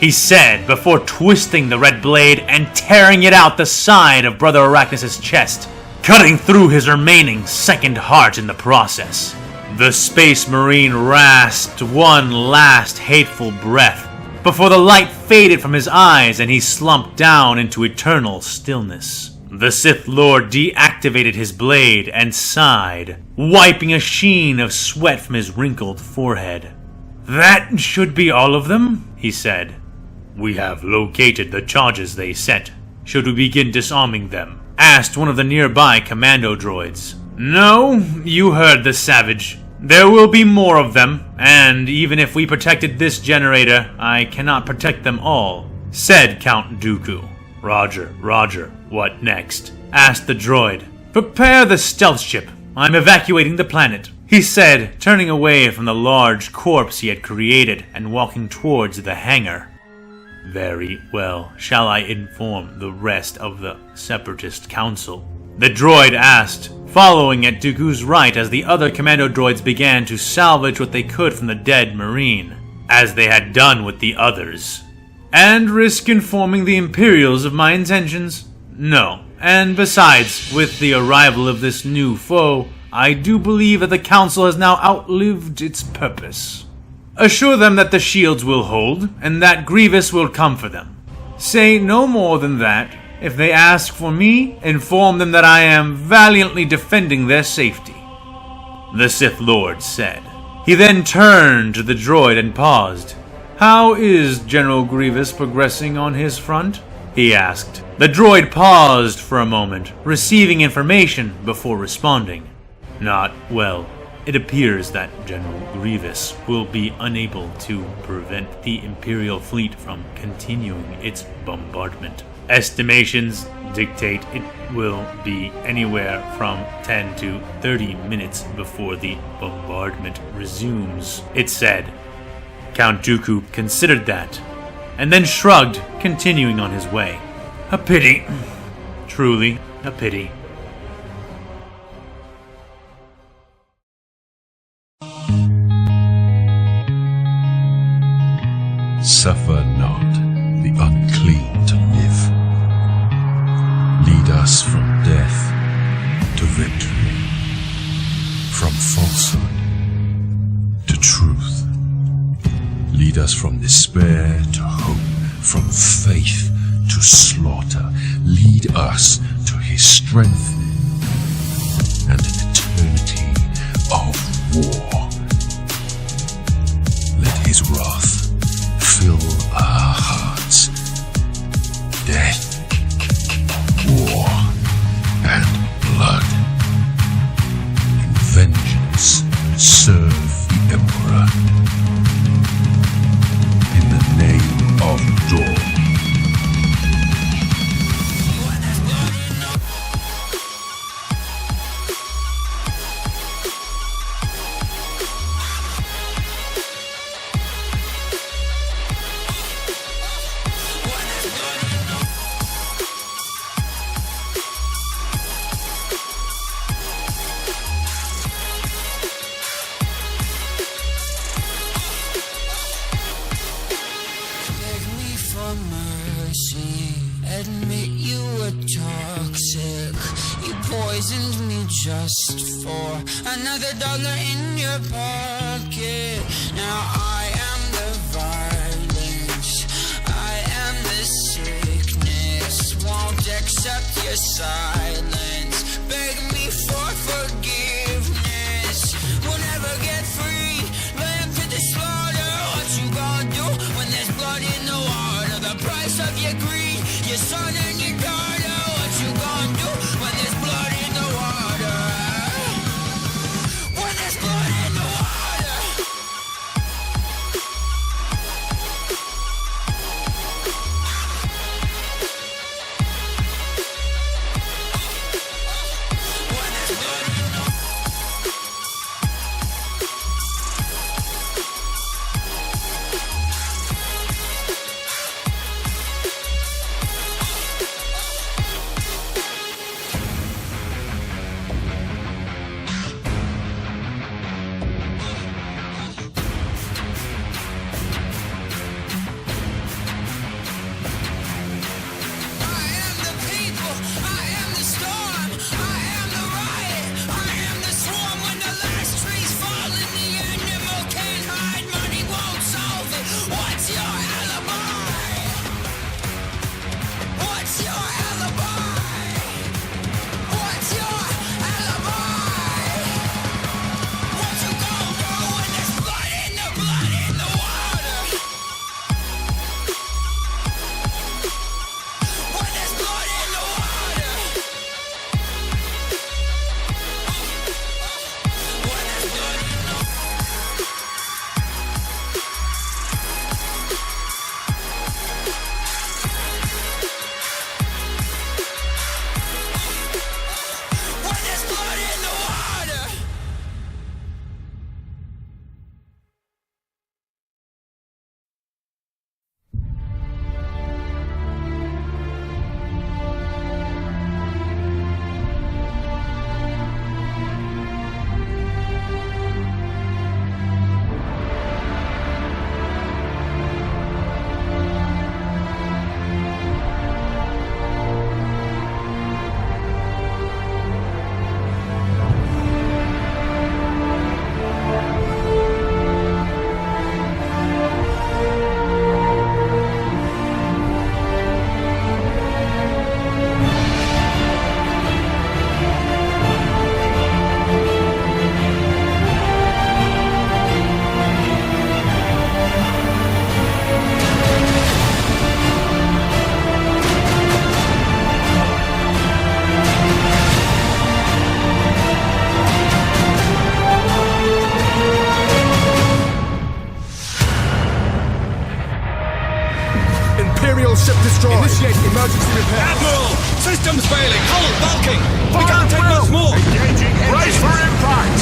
he said before twisting the red blade and tearing it out the side of Brother Arachnis' chest, cutting through his remaining second heart in the process. The Space Marine rasped one last hateful breath, before the light faded from his eyes and he slumped down into eternal stillness. The Sith Lord deactivated his blade and sighed, wiping a sheen of sweat from his wrinkled forehead. "That should be all of them," he said. "We have located the charges they set. Should we begin disarming them?" asked one of the nearby commando droids. "No, you heard the savage. There will be more of them, and even if we protected this generator, I cannot protect them all," said Count Dooku. Roger. What next?" asked the droid. "Prepare the stealth ship. I'm evacuating the planet," he said, turning away from the large corpse he had created and walking towards the hangar. "Very well. Shall I inform the rest of the Separatist Council?" the droid asked, following at Dooku's right as the other commando droids began to salvage what they could from the dead Marine, as they had done with the others. "And risk informing the Imperials of my intentions? No. And besides, with the arrival of this new foe, I do believe that the Council has now outlived its purpose. Assure them that the shields will hold, and that Grievous will come for them. Say no more than that. If they ask for me, inform them that I am valiantly defending their safety," the Sith Lord said. He then turned to the droid and paused. "How is General Grievous progressing on his front?" he asked. The droid paused for a moment, receiving information before responding. "Not well. It appears that General Grievous will be unable to prevent the Imperial fleet from continuing its bombardment. Estimations dictate it will be anywhere from 10 to 30 minutes before the bombardment resumes," it said. Count Dooku considered that, and then shrugged, continuing on his way. "A pity. Truly a pity." Suffer not the unclean to live. Lead us from death to victory, from falsehood to truth. Lead us from despair to hope, from faith to slaughter. Lead us to his strength and an eternity of war. Let his wrath fill our hearts. Death, war, and blood. In vengeance, serve the Emperor. In the name of Dawn. Admit you were toxic. You poisoned me just for another dollar in your pocket. Now I am the violence, I am the sickness. Won't accept your silence. Beg me for forgiveness. We'll never get free. Lamb to the slaughter. What you gonna do when there's blood in the water? The price of your greed, your son and your daughter. What you gonna do when there's blood in the water? When there's blood in the water. When there's blood in the water. Initiate emergency repair. Admiral! Systems failing! Hull bulking! We can't take much more! Engaging engines. Brace for impact!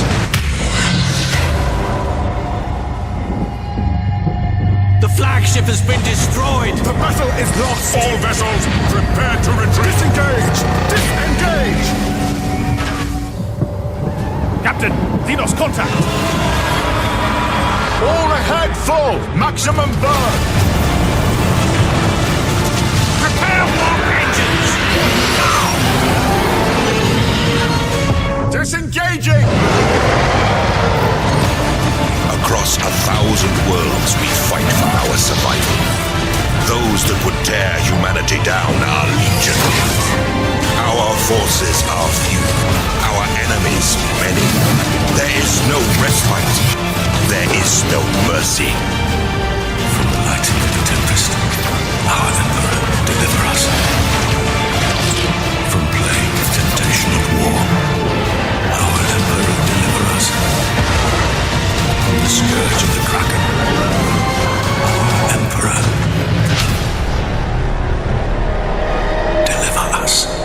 The flagship has been destroyed! The battle is lost! All vessels, prepare to retreat! Disengage! Disengage! Captain, DDoS contact. All ahead full! Maximum burn! Prepare warp engines! Disengaging! Across 1,000 worlds we fight for our survival. Those that would tear humanity down are legion. Our forces are few, our enemies many. There is no respite, there is no mercy. From the lightning of the tempest, our Emperor, deliver us. From plague, temptation, and war, our Emperor, deliver us. From the scourge of the Kraken, our Emperor, deliver us.